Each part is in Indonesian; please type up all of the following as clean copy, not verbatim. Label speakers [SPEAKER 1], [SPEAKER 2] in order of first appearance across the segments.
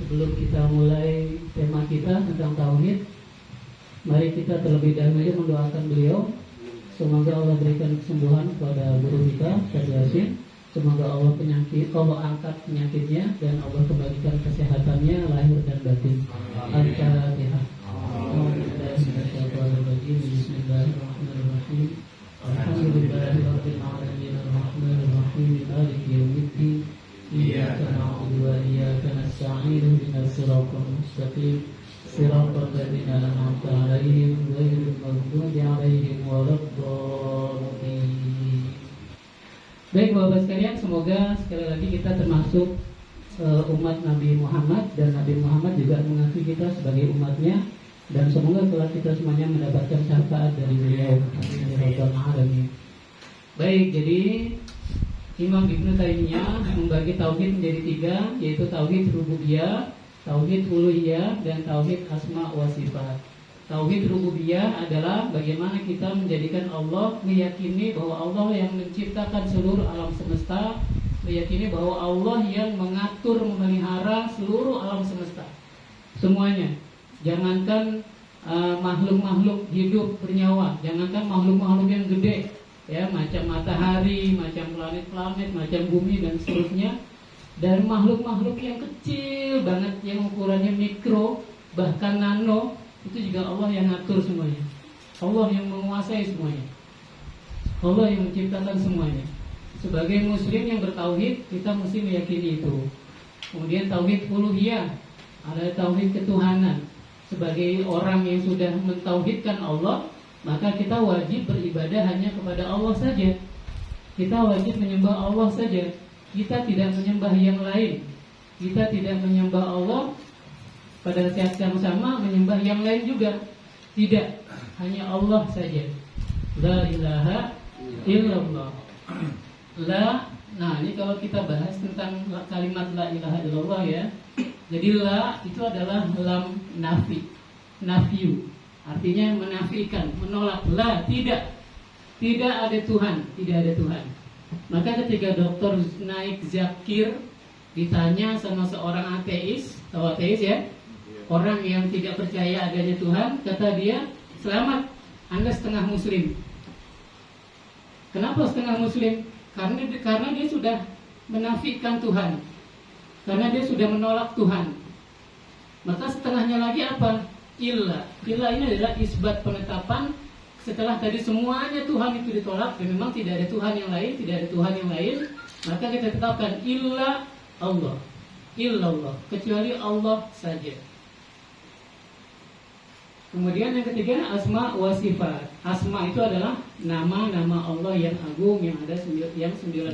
[SPEAKER 1] sebelum kita mulai tema kita tentang tauhid, mari kita terlebih dahulu mendoakan beliau. Semoga Allah berikan kesembuhan kepada guru kita, Ustaz Yasin. Semoga Allah angkat penyakitnya dan Allah kembalikan kesehatannya lahir dan batin. Al-Fatihah. Bismillahirrahmanirrahim. Alhamdulillahirabbil alamin arrahmanir rahim maliki yaumiddin. Iyyaka na'budu wa iyyaka nasta'in ihdinas siratal mustaqim. Siratal ladzina an'amta 'alaihim ghairil maghdubi 'alaihim waladdallin. Baik Bapak sekalian, semoga sekali lagi kita termasuk umat Nabi Muhammad, dan Nabi Muhammad juga mengakui kita sebagai umatnya, dan semoga kelak kita semuanya mendapatkan syafaat dari beliau. Amin. Baik, jadi Imam Ibnu Taimiyah membagi tauhid menjadi 3, yaitu tauhid rububiyah, tauhid uluhiyah, dan tauhid asma wa sifat. Tauhid rububiyah adalah bagaimana kita menjadikan Allah, meyakini bahwa Allah yang menciptakan seluruh alam semesta, meyakini bahwa Allah yang mengatur, memelihara seluruh alam semesta semuanya. Jangankan makhluk-makhluk hidup bernyawa, jangankan makhluk-makhluk yang gede, ya, macam matahari, macam planet-planet, macam bumi dan seterusnya, dan makhluk-makhluk yang kecil banget yang ukurannya mikro bahkan nano, itu juga Allah yang ngatur semuanya. Allah yang menguasai semuanya. Allah yang menciptakan semuanya. Sebagai muslim yang bertauhid, kita mesti meyakini itu. Kemudian tauhid uluhiyah, ada tauhid ketuhanan. Sebagai orang yang sudah mentauhidkan Allah, maka kita wajib beribadah hanya kepada Allah saja. Kita wajib menyembah Allah saja. Kita tidak menyembah yang lain. Kita tidak menyembah Allah pada saat yang sama menyembah yang lain juga. Tidak, hanya Allah saja. La ilaha illallah. Nah ini kalau kita bahas tentang kalimat la ilaha illallah, ya. Jadi la itu adalah lam nafi, nafiu, artinya menafikan, menolak. La, tidak ada Tuhan, tidak ada Tuhan. Maka ketika Dr. Naik Zakir ditanya sama seorang ateis, tahu ateis ya, orang yang tidak percaya adanya Tuhan, kata dia, selamat, Anda setengah muslim. Kenapa setengah muslim? Karena dia sudah menafikan Tuhan, karena dia sudah menolak Tuhan. Maka setengahnya lagi apa? Illa ini adalah isbat, penetapan. Setelah tadi semuanya Tuhan itu ditolak, dan memang tidak ada Tuhan yang lain, tidak ada Tuhan yang lain, maka kita tetapkan illa Allah, illallah, kecuali Allah saja. Kemudian yang ketiga, asma wa sifat. Asma itu adalah nama-nama Allah yang agung, yang ada yang 99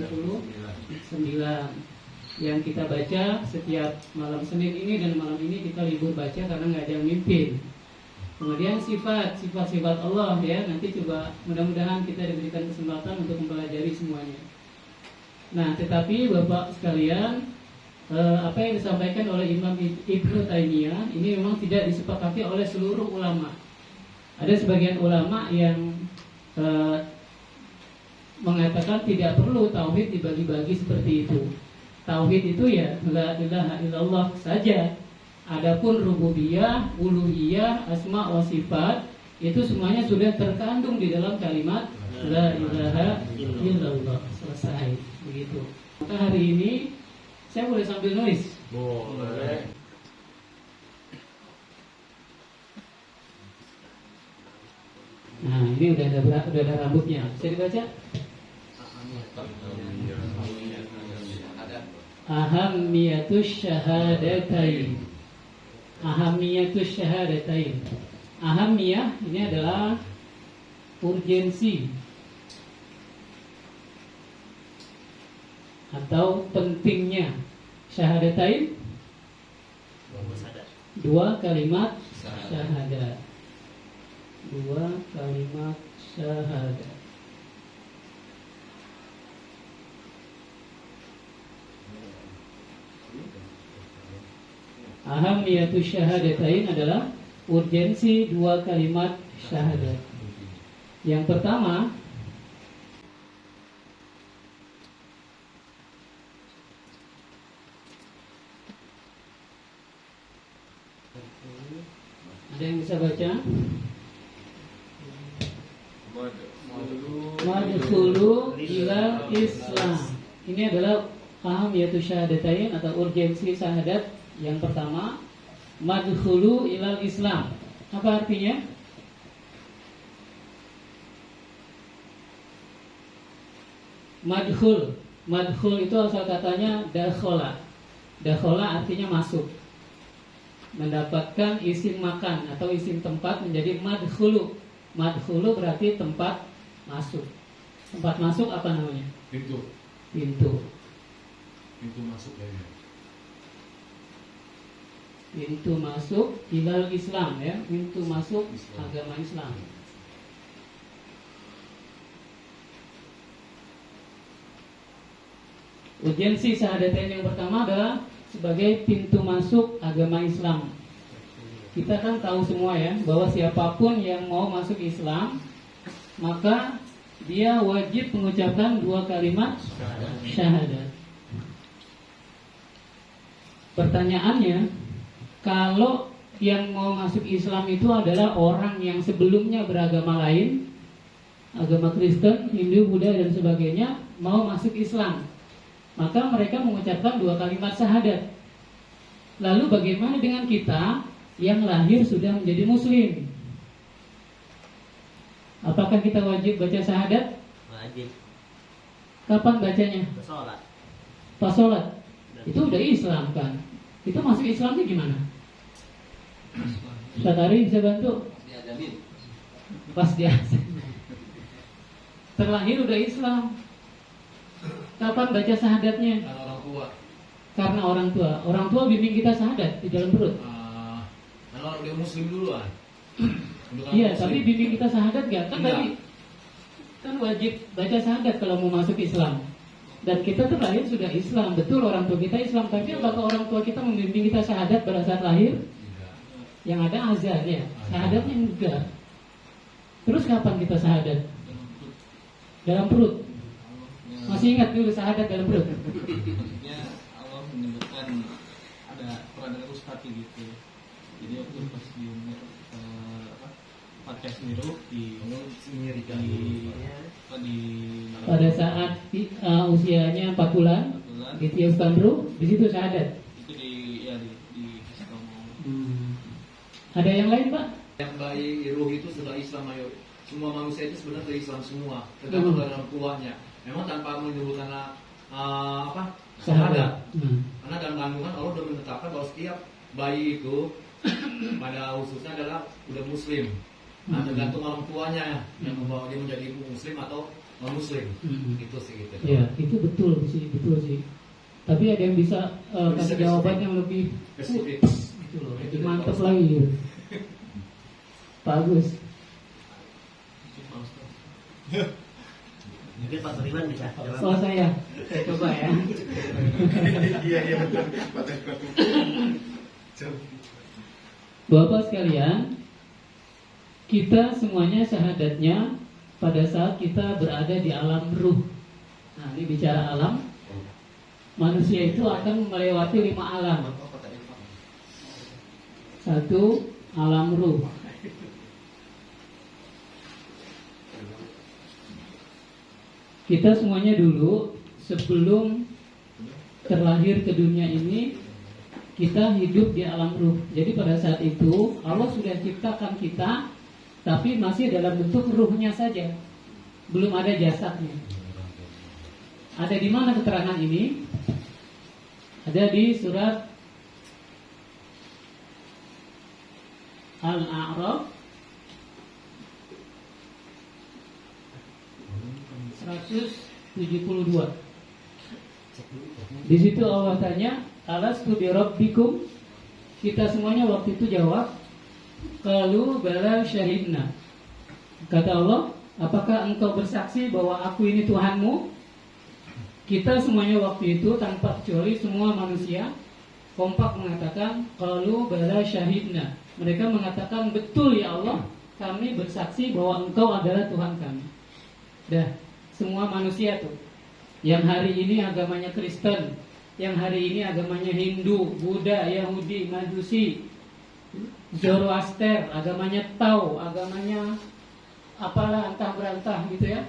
[SPEAKER 1] yang kita baca setiap malam Senin ini, dan malam ini kita libur baca karena nggak ada yang mimpin. Kemudian sifat-sifat Allah, ya, nanti coba mudah-mudahan kita diberikan kesempatan untuk mempelajari semuanya. Nah, tetapi Bapak sekalian, apa yang disampaikan oleh Imam Ibnu Taimiyah ini memang tidak disepakati oleh seluruh ulama. Ada sebagian ulama yang mengatakan tidak perlu tauhid dibagi-bagi seperti itu. Tauhid itu ya la ilaha illallah saja. Adapun rububiyah, uluhiyah, asma wa sifat itu semuanya sudah terkandung di dalam kalimat la ilaha illallah. Selesai, begitu. Maka hari ini saya boleh sambil nulis?
[SPEAKER 2] Boleh.
[SPEAKER 1] Nah, ini udah ada rambutnya. Bisa dibaca? Ahammiyatus syahadatain. Ahammiyatus syahadatain. Ahammiyah ini adalah urgensi atau pentingnya. Syahadatain, dua kalimat syahadat. Dua kalimat syahadat. Ahammiyatus syahadatain adalah urgensi dua kalimat syahadat. Yang pertama, Ada yang bisa baca? Madkhulu ilal Islam. Ini adalah paham yaitu syahadatain atau urgensi syahadat yang pertama. Madkhulu ilal Islam. Apa artinya? Madkhul. Madkhul itu asal katanya dakhola. Dakhola artinya masuk. Mendapatkan isim makan atau isim tempat menjadi madkhulu. Madkhulu berarti tempat masuk. Tempat masuk apa namanya?
[SPEAKER 2] Pintu.
[SPEAKER 1] Pintu.
[SPEAKER 2] Pintu masuk dari.
[SPEAKER 1] Pintu masuk ilal Islam ya. Pintu masuk agama Islam. Urgensi syahadatain yang pertama adalah sebagai pintu masuk agama Islam. Kita kan tahu semua ya bahwa siapapun yang mau masuk Islam maka dia wajib mengucapkan 2 kalimat syahadat. Pertanyaannya, kalau yang mau masuk Islam itu adalah orang yang sebelumnya beragama lain, agama Kristen, Hindu, Buddha dan sebagainya, mau masuk Islam, maka mereka mengucapkan 2 kalimat syahadat. Lalu bagaimana dengan kita yang lahir sudah menjadi Muslim? Apakah kita wajib baca syahadat?
[SPEAKER 3] Wajib.
[SPEAKER 1] Kapan bacanya?
[SPEAKER 3] Sholat.
[SPEAKER 1] Pas sholat. Itu udah Islam kan? Itu masuk Islamnya gimana? Ustaz Ari bisa bantu? Pas dia terlahir udah Islam. Kapan baca syahadatnya?
[SPEAKER 2] Karena orang tua.
[SPEAKER 1] Karena orang tua. Orang tua bimbing kita syahadat di dalam perut.
[SPEAKER 2] Kalau dia Muslim duluan.
[SPEAKER 1] Iya, tapi bimbing kita syahadat gak? Kan tadi kan wajib baca syahadat kalau mau masuk Islam. Dan kita terlahir sudah Islam, betul orang tua kita Islam. Tapi apakah orang tua kita membimbing kita syahadat pada saat lahir? Yang ada azannya, syahadatnya enggak. Terus kapan kita syahadat? Dalam perut. Masih ingat dulu syahadat dalam perut?
[SPEAKER 4] Ya Allah menyebutkan ada pernah dengar ustaz gitu. Jadi waktu pas di umur podcast Miru di
[SPEAKER 1] pada saat usianya 4 bulan, gitu ya Ustaz Bro, di situ syahadat.
[SPEAKER 4] itu di kasih tahu.
[SPEAKER 1] Ada yang lain Pak?
[SPEAKER 2] Yang bayi ruh itu sudah Islam, ayo. Semua manusia itu sebenarnya dari Islam semua, tergantung dari orang tuanya. Memang tanpa menyebutkan syahadat. Karena dalam kandungan Allah sudah menetapkan bahwa setiap bayi itu pada khususnya adalah udah Muslim. Nah, tergantung orang tuanya yang membawa dia menjadi Muslim atau non Muslim. Itu sih gitu.
[SPEAKER 1] Ya, itu betul sih. Tapi ada yang bisa kasih jawaban yang lebih
[SPEAKER 2] spesifik.
[SPEAKER 1] Gitu loh, lebih mantap lagi. Gitu. Pak Agus.
[SPEAKER 3] Mungkin Pak Beriman bisa jawab.
[SPEAKER 1] Oh saya coba ya.
[SPEAKER 2] Iya betul.
[SPEAKER 1] Bapak sekalian, kita semuanya syahadatnya pada saat kita berada di alam ruh. Nah, ini bicara alam. Manusia itu akan melewati 5 alam. 1, alam ruh. Kita semuanya dulu sebelum terlahir ke dunia ini, kita hidup di alam ruh. Jadi pada saat itu Allah sudah ciptakan kita, tapi masih dalam bentuk ruhnya saja, belum ada jasadnya. Ada di mana keterangan ini? Ada di surat Al-A'raf 172. Di situ Allah tanya, alastu bi rabbikum? Kita semuanya waktu itu jawab, qalu bala syahidna. Kata Allah, apakah engkau bersaksi bahwa aku ini Tuhanmu? Kita semuanya waktu itu tanpa kecuali semua manusia kompak mengatakan, qalu bala syahidna. Mereka mengatakan, betul ya Allah, kami bersaksi bahwa engkau adalah Tuhan kami. Dah, semua manusia tuh, yang hari ini agamanya Kristen, yang hari ini agamanya Hindu, Buddha, Yahudi, Majusi, Zoroaster, agamanya Tao, agamanya apalah entah berantah gitu ya.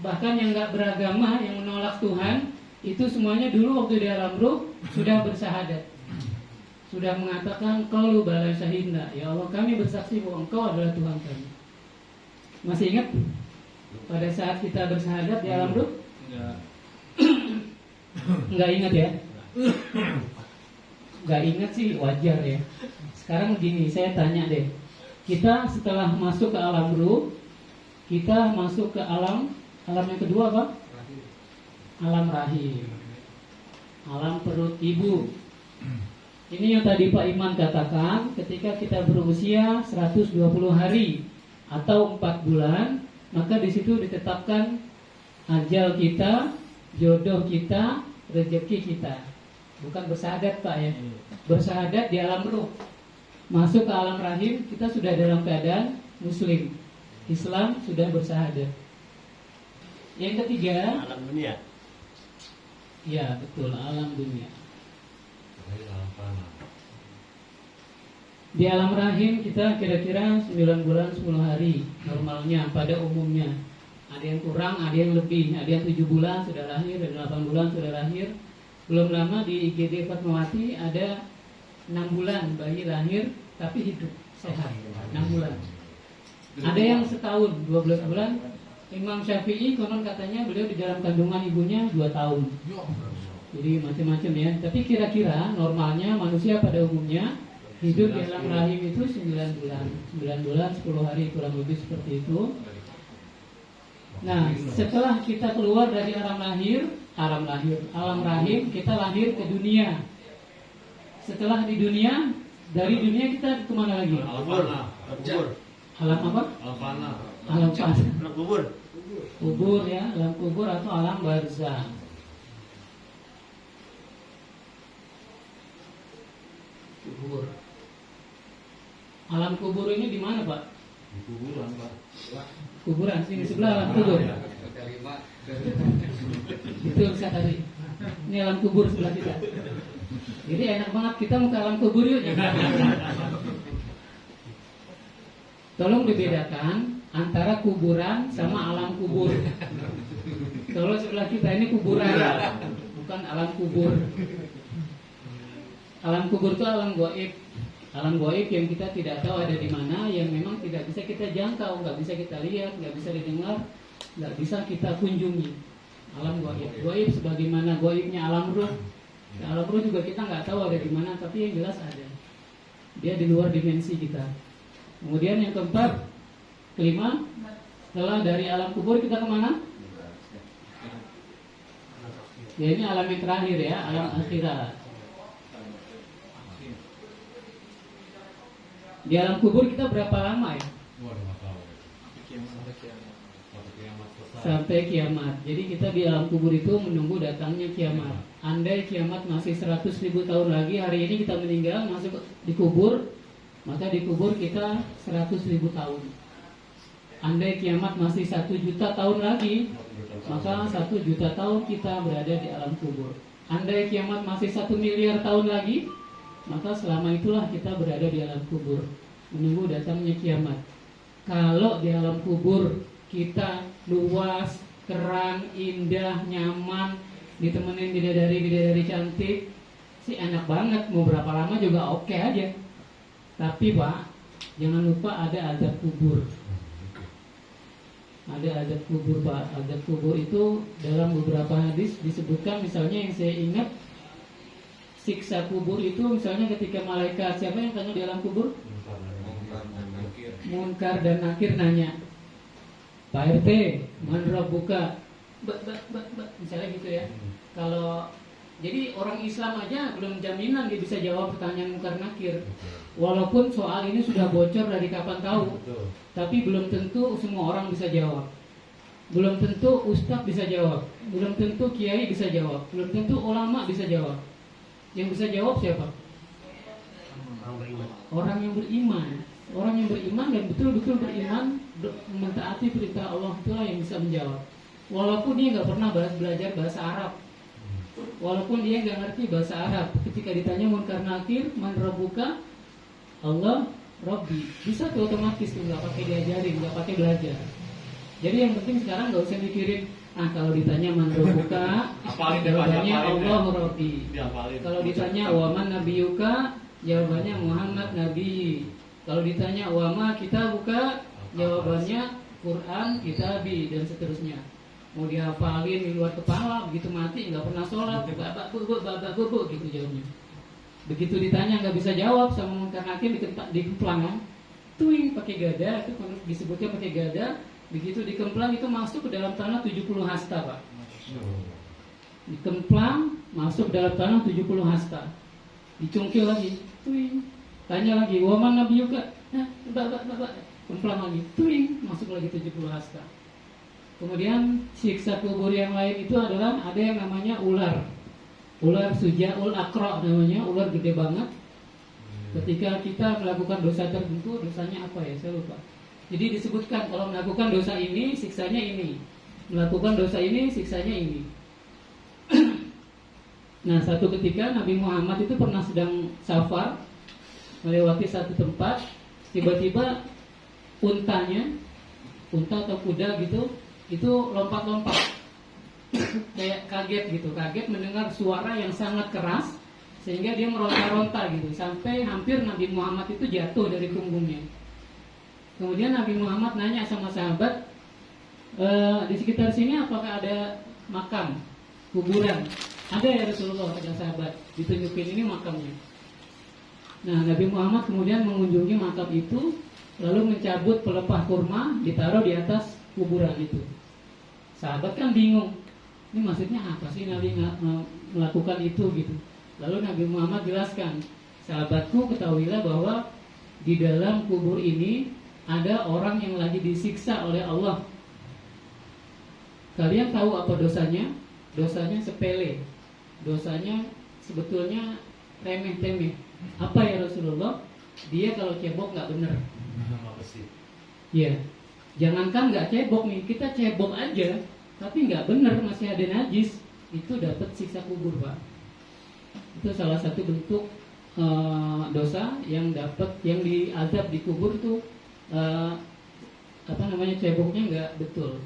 [SPEAKER 1] Bahkan yang nggak beragama, yang menolak Tuhan, itu semuanya dulu waktu di alam ruh sudah bersahadat, sudah mengatakan qalu bala syahidna, ya Allah kami bersaksi bahwa Engkau adalah Tuhan kami. Masih ingat pada saat kita bersahadat di alam ruh?
[SPEAKER 4] Enggak.
[SPEAKER 1] Nggak ingat ya? Nggak ingat sih wajar ya. Sekarang gini, saya tanya deh, kita setelah masuk ke alam ruh, kita masuk ke alam yang kedua apa? Alam rahim, alam perut ibu. Ini yang tadi Pak Iman katakan, ketika kita berusia 120 hari atau 4 bulan, maka di situ ditetapkan ajal kita, jodoh kita, rezeki kita. Bukan bersahadat Pak ya, bersahadat di alam ruh. Masuk ke alam rahim, kita sudah dalam keadaan muslim, Islam, sudah bersahadat. Yang ketiga,
[SPEAKER 3] alam dunia.
[SPEAKER 1] ya betul, alam dunia. Di alam rahim kita kira-kira 9 bulan 10 hari normalnya pada umumnya. Ada yang kurang, ada yang lebih, ada yang 7 bulan sudah lahir, ada 8 bulan sudah lahir. Belum lama di IGD Fatmawati ada 6 bulan bayi lahir tapi hidup sehat, 6 bulan. Ada yang setahun, 12 bulan. Imam Syafi'i konon katanya beliau di dalam kandungan ibunya 2 tahun. Jadi macam-macam ya. Tapi kira-kira normalnya manusia pada umumnya hidup di dalam rahim itu 9 bulan. 9 bulan 10 hari kurang lebih seperti itu. Nah, setelah kita keluar dari alam rahim, kita lahir ke dunia. Setelah di dunia, dari dunia kita kemana lagi? Alam apa? Alam fana. Kubur ya, alam kubur atau alam barzah. Kubur. Alam kubur ini di mana Pak?
[SPEAKER 2] Di kuburan Pak.
[SPEAKER 1] Kuburan sini sebelah alam kubur. Itu bisa tadi. Ini alam kubur sebelah kita. Jadi enak banget kita mau ke alam kubur yuk. Tolong dibedakan antara kuburan sama alam kubur. Kalau sebelah kita ini kuburan, bukan alam kubur. Alam kubur itu alam gaib. Alam gaib yang kita tidak tahu ada di mana, yang memang tidak bisa kita jangkau, nggak bisa kita lihat, nggak bisa didengar, nggak bisa kita kunjungi. Alam gaib. Gaib sebagaimana gaibnya alam ruh. Alam ruh juga kita nggak tahu ada di mana, tapi yang jelas ada. Dia di luar dimensi kita. Kemudian yang keempat, kelima, setelah dari alam kubur kita kemana? Ya ini alam yang terakhir ya, alam akhirat. Di alam kubur kita berapa lama ya? Sampai kiamat. Jadi kita di alam kubur itu menunggu datangnya kiamat. Andai kiamat masih 100.000 tahun lagi, hari ini kita meninggal masuk di kubur, maka di kubur kita 100.000 tahun. Andai kiamat masih 1 juta tahun lagi, maka 1 juta tahun kita berada di alam kubur. Andai kiamat masih 1 miliar tahun lagi, maka selama itulah kita berada di alam kubur, menunggu datangnya kiamat. Kalau di alam kubur kita luas, keren, indah, nyaman, ditemenin bidadari-bidadari cantik, sih enak banget, mau berapa lama juga oke aja. Tapi Pak, jangan lupa ada azab kubur. Ada azab kubur Pak. Azab kubur itu dalam beberapa hadis disebutkan, misalnya yang saya ingat, siksa kubur itu misalnya ketika malaikat, siapa yang tanya di alam kubur? Munkar dan Nakir nanya, Pak RT, man rabbuka? Misalnya gitu ya. Kalau jadi orang Islam aja belum jaminan dia bisa jawab pertanyaan Munkar Nakir. Walaupun soal ini sudah bocor dari kapan tahu, tapi belum tentu semua orang bisa jawab. Belum tentu ustadz bisa jawab, belum tentu kiai bisa jawab, belum tentu ulama bisa jawab. Yang bisa jawab siapa? Orang yang beriman. Orang yang beriman dan betul-betul beriman, mentaati perintah Allah, itulah yang bisa menjawab. Walaupun dia nggak pernah belajar bahasa Arab, walaupun dia nggak ngerti bahasa Arab, ketika ditanya Munkar Nakir, man rabbuka, Allah Robbi. Bisa tuh otomatis tuh, nggak pakai diajarin, nggak pakai belajar. Jadi yang penting sekarang nggak usah mikirin, kalau ditanya man rabbuka,
[SPEAKER 2] Apalin deh, Pak,
[SPEAKER 1] jawabannya
[SPEAKER 2] apalin deh.
[SPEAKER 1] Allah Robbi.
[SPEAKER 2] Dihafalin.
[SPEAKER 1] Kalau ditanya waman nabiyuka, jawabannya Muhammad Nabi. Kalau ditanya wama kitabuka, jawabannya Quran kitabi, dan seterusnya. Mau dihafalin di luar kepala, begitu mati nggak pernah sholat, babak bubuk gitu jawabnya. Begitu ditanya nggak bisa jawab sama mungkar nakir, dikemplang, tuing pakai gada, itu disebutnya pakai gada. Begitu dikemplang itu masuk ke dalam tanah 70 hasta, Pak. Dikemplang masuk dalam tanah 70 hasta. Dicungkil lagi, tuing. Tanya lagi, waman nabiyuka, kemplang lagi, tuing, masuk lagi 70 hasta. Kemudian siksa kubur yang lain itu adalah ada yang namanya ular sujaul akra namanya, ular gede banget. Ketika kita melakukan dosa tertentu, dosanya apa ya, saya lupa. Jadi disebutkan kalau melakukan dosa ini siksanya ini, melakukan dosa ini siksanya ini. Nah, satu ketika Nabi Muhammad itu pernah sedang safar melewati satu tempat, tiba-tiba unta atau kuda gitu, itu lompat-lompat kayak kaget mendengar suara yang sangat keras sehingga dia meronta-ronta gitu sampai hampir Nabi Muhammad itu jatuh dari punggungnya. Kemudian Nabi Muhammad nanya sama sahabat, di sekitar sini apakah ada makam, kuburan? Ada ya Rasulullah, kata sahabat, ditunjukin ini makamnya. Nah, Nabi Muhammad kemudian mengunjungi makam itu, lalu mencabut pelepah kurma, ditaruh di atas kuburan itu. Sahabat kan bingung, ini maksudnya apa sih Nabi melakukan itu gitu. Lalu Nabi Muhammad jelaskan, sahabatku ketahuilah bahwa di dalam kubur ini ada orang yang lagi disiksa oleh Allah. Kalian tahu apa dosanya? Dosanya sepele, dosanya sebetulnya remeh-temeh. Apa ya Rasulullah? Dia kalau cebok nggak bener. Iya. Jangankan nggak cebok nih, kita cebok aja, tapi nggak bener masih ada najis, itu dapat siksa kubur, Pak. Itu salah satu bentuk dosa yang diazab di kubur tuh ceboknya nggak betul,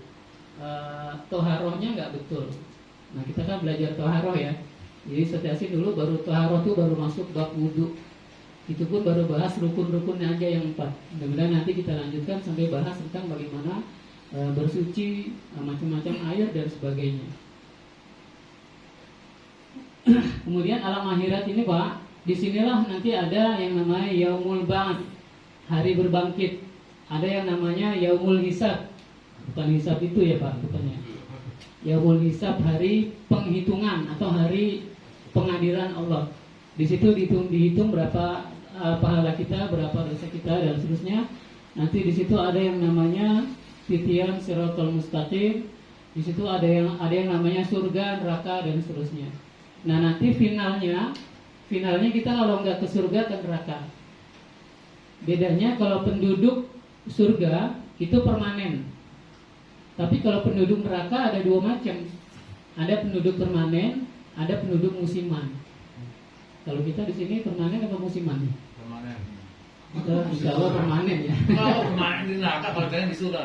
[SPEAKER 1] toharohnya nggak betul. Nah, kita kan belajar toharoh ya. Jadi setiasi dulu baru toharoh tuh baru masuk bab wudhu. Itu pun baru bahas rukun-rukunnya aja yang 4. Mudah-mudahan nanti kita lanjutkan sampai bahas tentang bagaimana bersuci, macam-macam air dan sebagainya. Kemudian alam akhirat ini, Pak, disinilah nanti ada yang namanya yaumul ba'ats, hari berbangkit. Ada yang namanya yaumul hisab. Bukan hisab itu ya, Pak, bukannya. Yaumul hisab, hari penghitungan atau hari pengadilan Allah. Di situ dihitung berapa pahala kita, berapa dosa kita dan seterusnya. Nanti di situ ada yang namanya titian siratal mustaqim. Di situ ada yang namanya surga, neraka dan seterusnya. Nah, nanti finalnya kita kalau nggak ke surga ke neraka. Bedanya kalau penduduk surga itu permanen. Tapi kalau penduduk neraka ada 2 macam. Ada penduduk permanen, ada penduduk musiman. Kalau kita di sini permanen atau musiman?
[SPEAKER 2] Permanen.
[SPEAKER 1] Kita insya Allah permanen ya.
[SPEAKER 2] Kalau permanen di neraka, kalau kalian di surga.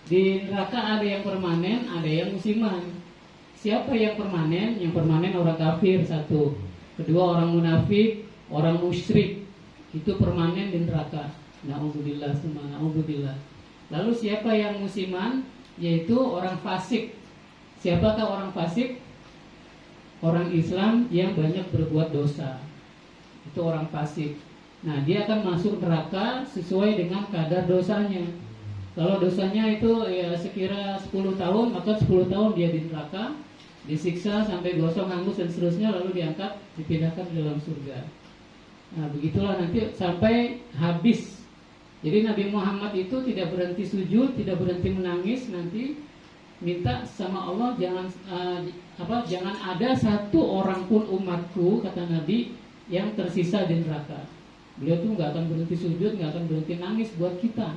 [SPEAKER 1] Di neraka ada yang permanen, ada yang musiman. Siapa yang permanen? Yang permanen orang kafir, 1. Kedua orang munafik, orang musyrik. Itu permanen di neraka. Na'udzubillah, summa na'udzubillah. Lalu siapa yang musiman? Yaitu orang fasik. Siapakah orang fasik? Orang Islam yang banyak berbuat dosa. Itu orang fasik. Nah, dia akan masuk neraka sesuai dengan kadar dosanya. Kalau dosanya itu ya sekira 10 tahun, maka 10 tahun dia di neraka, disiksa sampai gosong, hangus dan seterusnya, lalu diangkat, dipindahkan ke dalam surga. Nah, begitulah nanti sampai habis. Jadi Nabi Muhammad itu tidak berhenti sujud, tidak berhenti menangis, nanti minta sama Allah jangan ada satu orang pun umatku, kata Nabi, yang tersisa di neraka. Beliau tuh nggak akan berhenti sujud, nggak akan berhenti nangis buat kita.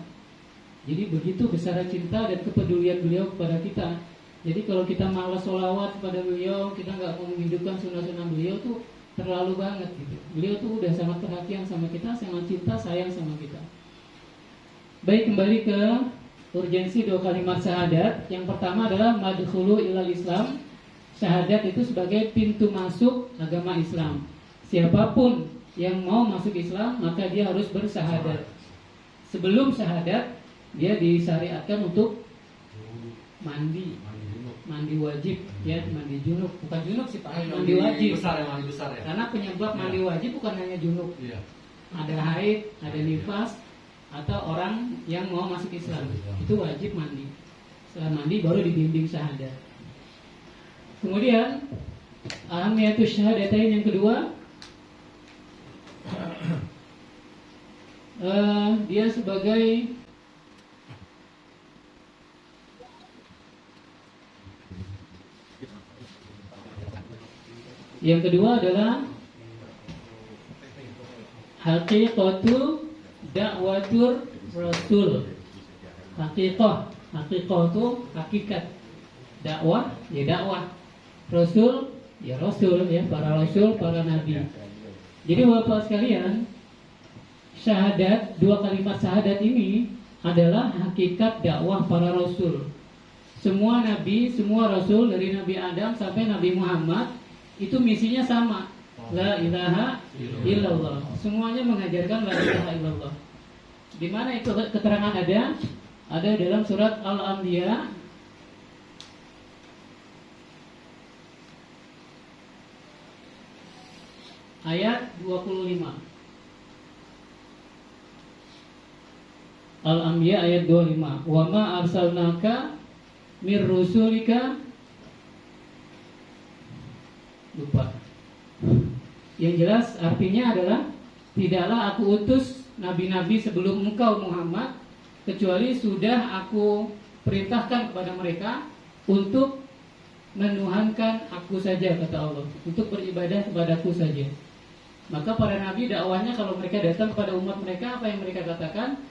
[SPEAKER 1] Jadi begitu besar cinta dan kepedulian beliau kepada kita. Jadi kalau kita malas sholawat kepada beliau, kita nggak mau menghidupkan sunnah-sunnah beliau tuh terlalu banget gitu. Beliau tuh udah sangat perhatian sama kita, sangat cinta, sayang sama kita. Baik, kembali ke urgensi 2 kalimat syahadat. Yang pertama adalah madkhulu ilal Islam. Syahadat itu sebagai pintu masuk agama Islam. Siapapun yang mau masuk Islam, maka dia harus bersyahadat. Sebelum syahadat, dia disyariatkan untuk mandi wajib, ya, mandi junub. Bukan junub sih Pak, mandi wajib.
[SPEAKER 2] Mandi besar ya.
[SPEAKER 1] Karena penyebab mandi wajib bukan hanya junub.
[SPEAKER 2] Iya.
[SPEAKER 1] Ada haid, ada nifas, atau orang yang mau masuk Islam, itu wajib mandi. Setelah mandi baru dibimbing syahadat. Kemudian ahamiyatus syahadatain yang kedua, dia sebagai yang kedua adalah haqiqatu da'watur rasul. Haqiqah itu hakikat. Dakwah ya dakwah. Rasul ya rasul, ya para rasul, para nabi. Jadi Bapak sekalian, syahadat, 2 kalimat syahadat ini adalah hakikat dakwah para rasul. Semua nabi, semua rasul dari Nabi Adam sampai Nabi Muhammad itu misinya sama. La ilaha illallah. Semuanya mengajarkan la ilaha illallah. Di mana itu keterangan ada? Ada dalam surat Al-Anbiya ayat 25. Al-Anbiya ayat 25. Wa ma arsalnaka mir rusulika, lupa. Yang jelas artinya adalah tidaklah aku utus nabi-nabi sebelum engkau Muhammad kecuali sudah aku perintahkan kepada mereka untuk menuhankan aku saja, kata Allah, untuk beribadah kepadaku saja. Maka para nabi dakwahnya kalau mereka datang kepada umat mereka, apa yang mereka katakan?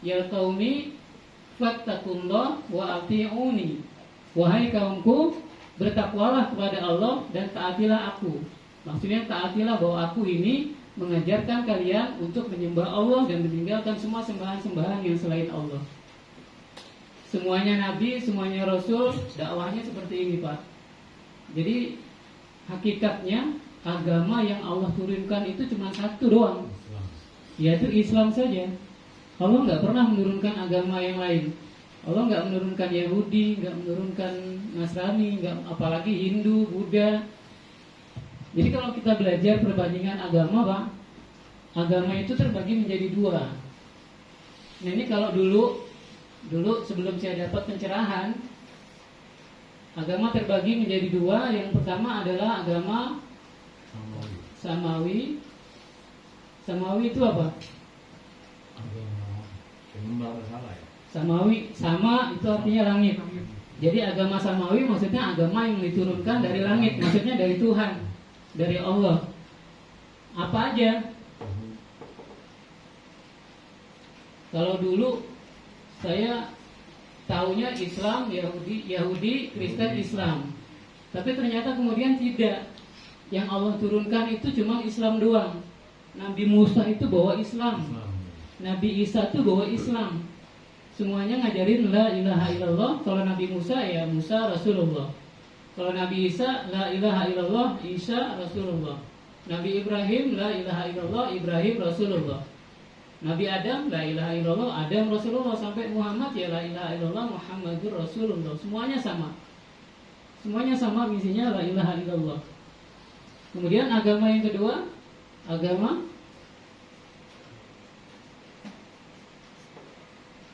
[SPEAKER 1] Ya qaumi fattakullah wa ati'uni. Wahai kaumku, bertakwalah kepada Allah dan taatilah aku. Maksudnya taatilah bahwa aku ini mengajarkan kalian untuk menyembah Allah dan meninggalkan semua sembahan-sembahan yang selain Allah. Semuanya nabi, semuanya rasul, dakwahnya seperti ini, Pak. Jadi hakikatnya agama yang Allah turunkan itu cuma satu doang, yaitu Islam saja. Allah nggak pernah menurunkan agama yang lain. Allah nggak menurunkan Yahudi, nggak menurunkan Nasrani, nggak apalagi Hindu, Buddha. Jadi kalau kita belajar perbandingan agama, Pak, agama itu terbagi menjadi 2. Nah ini kalau dulu sebelum saya dapat pencerahan, agama terbagi menjadi 2. Yang pertama adalah agama Samawi. Samawi itu apa? Samawi, sama itu artinya langit. Jadi agama Samawi maksudnya agama yang diturunkan dari langit, maksudnya dari Tuhan, dari Allah. Apa aja? Kalau dulu saya taunya Islam, Yahudi, Kristen, Islam. Tapi ternyata kemudian tidak. Yang Allah turunkan itu cuma Islam doang. Nabi Musa itu bawa Islam. Nabi Isa itu bawa Islam. Semuanya ngajarin la ilaha illallah. Kalau Nabi Musa ya Musa Rasulullah. Kalau Nabi Isa la ilaha illallah, Isa Rasulullah. Nabi Ibrahim la ilaha illallah, Ibrahim Rasulullah. Nabi Adam la ilaha illallah, Adam Rasulullah. Sampai Muhammad ya la ilaha illallah, Muhammadur Rasulullah. Semuanya sama. Semuanya sama misinya la ilaha illallah. Kemudian agama yang kedua, agama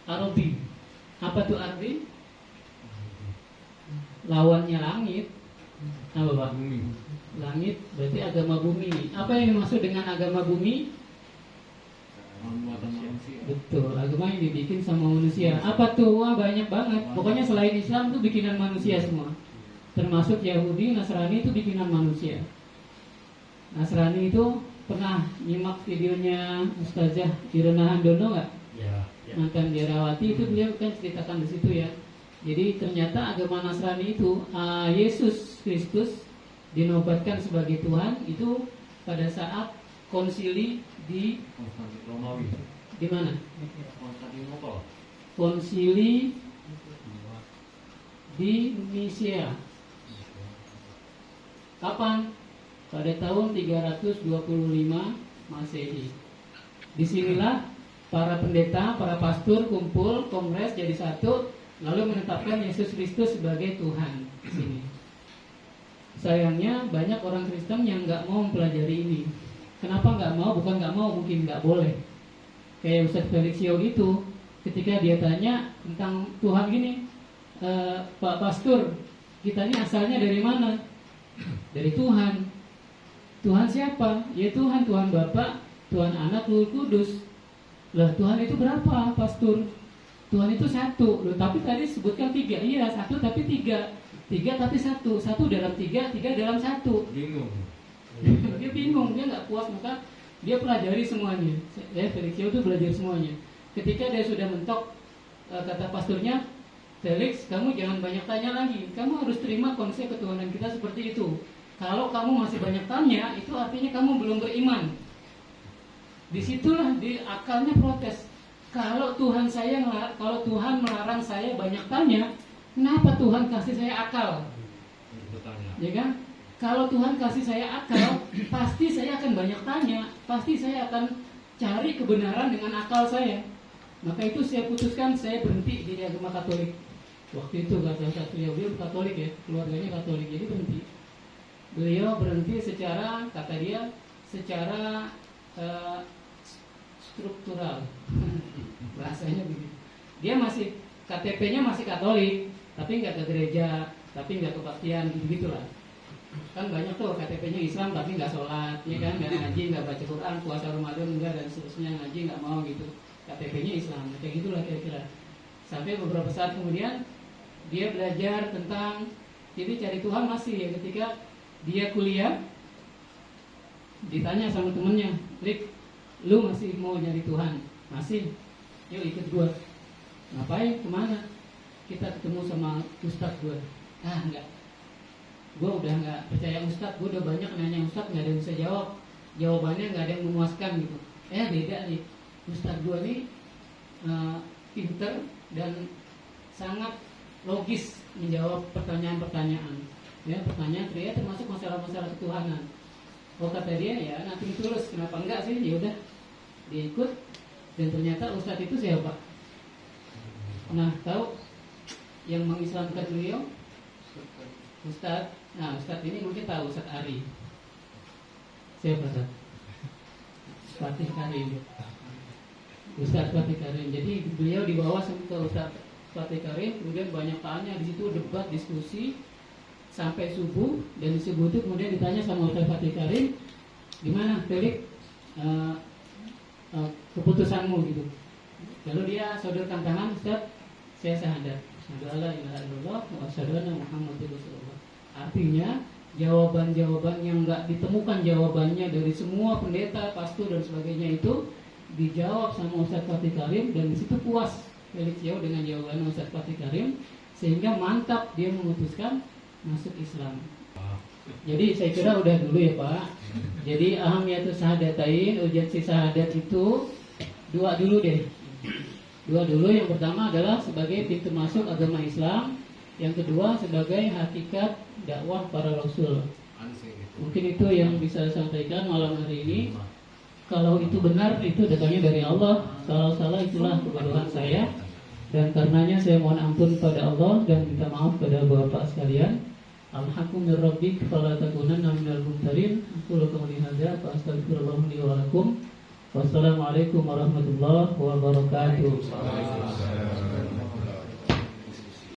[SPEAKER 1] Arabi. Apa tuh Arabi? Lawannya langit. Apa Pak?
[SPEAKER 2] Bumi.
[SPEAKER 1] Langit berarti agama bumi. Apa yang dimaksud dengan agama bumi?
[SPEAKER 2] Buatan manusia.
[SPEAKER 1] Betul, agama yang dibikin sama manusia. Apa tuh? Wah banyak banget. Pokoknya selain Islam tuh bikinan manusia semua. Termasuk Yahudi, Nasrani itu bikinan manusia. Nasrani itu pernah nyimak videonya Ustazah Irena Handono nggak?
[SPEAKER 2] Ya.
[SPEAKER 1] Mantan Biarawati itu beliau kan ceritakan di situ ya. Jadi ternyata agama Nasrani itu Yesus Kristus dinobatkan sebagai Tuhan itu pada saat konsili di
[SPEAKER 2] Romawi.
[SPEAKER 1] mana?
[SPEAKER 2] Konstantinopel.
[SPEAKER 1] Konsili di Nicea. Kapan? Pada tahun 325 Masehi. Disinilah para pendeta, para pastor kumpul, kongres jadi satu, lalu menetapkan Yesus Kristus sebagai Tuhan di sini. Sayangnya banyak orang Kristen yang nggak mau mempelajari ini. Kenapa nggak mau? Bukan nggak mau, mungkin nggak boleh. Kayak Ustadz Felixio itu, ketika dia tanya tentang Tuhan gini, Pak Pastor, kita ini asalnya dari mana? Dari Tuhan. Tuhan siapa? Ya Tuhan, Tuhan Bapa, Tuhan Anak, Roh Kudus. Lah Tuhan itu berapa, Pastor? Tuhan itu satu. Loh, tapi tadi sebutkan tiga. Iya, satu tapi tiga. Tiga tapi satu. Satu dalam tiga, tiga dalam satu.
[SPEAKER 2] Bingung.
[SPEAKER 1] Dia bingung, dia nggak puas, maka dia pelajari semuanya. Felixio itu belajar semuanya. Ketika dia sudah mentok, kata pastornya, Felix, kamu jangan banyak tanya lagi. Kamu harus terima konsep ketuhanan kita seperti itu. Kalau kamu masih banyak tanya, itu artinya kamu belum beriman. Disitulah di akalnya protes. Kalau Tuhan melarang saya banyak tanya, kenapa Tuhan kasih saya akal?
[SPEAKER 2] Bertanya.
[SPEAKER 1] Ya kan? Kalau Tuhan kasih saya akal, pasti saya akan banyak tanya, pasti saya akan cari kebenaran dengan akal saya. Maka itu saya putuskan saya berhenti di agama Katolik. Waktu itu kata satunya beliau Katolik ya, keluarganya Katolik, jadi berhenti. Beliau berhenti secara, kata dia, secara struktural. Bahasanya begitu. Dia masih KTP-nya masih Katolik, tapi nggak ke gereja, tapi nggak kebaktian, gitu-gitulah. Kan banyak tuh KTP-nya Islam tapi nggak sholat, ya kan, nggak ngaji, nggak baca Quran, puasa Ramadan enggak, dan seterusnya, ngaji nggak mau gitu. KTP-nya Islam, kayak gitulah kira-kira. Sampai beberapa saat kemudian dia belajar tentang, jadi cari Tuhan masih ya, ketika dia kuliah ditanya sama temennya, Lik, lu masih mau nyari Tuhan? Masih? Yuk ikut gua. Ngapain? Kemana? Kita ketemu sama Ustadz gua. Enggak, gua udah nggak percaya Ustadz, gua udah banyak nanya Ustadz, nggak ada yang bisa jawab, jawabannya nggak ada yang memuaskan gitu. Beda nih, Ustadz gua nih pinter dan sangat logis menjawab pertanyaan-pertanyaan. Ya, pertanyaan dia termasuk masalah-masalah ketuhanan. Oh, kata dia, ya nanti tulus, kenapa enggak sih? Ya udah, dia ikut, dan ternyata Ustadz itu siapa? Nah, tahu yang mengislamkan beliau? Ustadz. Nah, Ustadz ini mungkin tahu, Ustadz Ari. Siapa Ustadz? Fatih Karim. Ustadz Fatih Karim. Jadi beliau dibawa ke Ustadz Fatih Karim, kemudian banyak tanya di situ, debat, diskusi sampai subuh, dan di subuh itu kemudian ditanya sama Ustadz Fatih Karim, gimana Felix keputusanmu gitu. Lalu dia sodorkan tangan, Ustadz, saya syahadat, asyhadu alla ilaha illallah wa asyhadu anna Muhammadar Rasulullah. Artinya jawaban-jawaban yang nggak ditemukan jawabannya dari semua pendeta, pastor dan sebagainya itu dijawab sama Ustadz Fatih Karim, dan di situ puas Felixio dengan jawaban Ustadz Fatih Karim, sehingga mantap dia memutuskan masuk Islam. Jadi saya kira udah dulu ya Pak. Jadi ahamiyatus syahadatain, urgensi syahadat itu dua dulu deh. Dua dulu, yang pertama adalah sebagai pintu masuk agama Islam, yang kedua sebagai hakikat dakwah para rasul. Mungkin itu yang bisa saya sampaikan malam hari ini. Kalau itu benar, itu datangnya dari Allah. Kalau salah, itulah kebodohan saya. Dan karenanya saya mohon ampun pada Allah dan minta maaf pada Bapak sekalian. Al-haqqu min rabbik fala takunanna minal mumtarin. Aqulu qawli hadza fa astaghfirullah li wa lakum. Wassalamualaikum warahmatullahi wabarakatuh.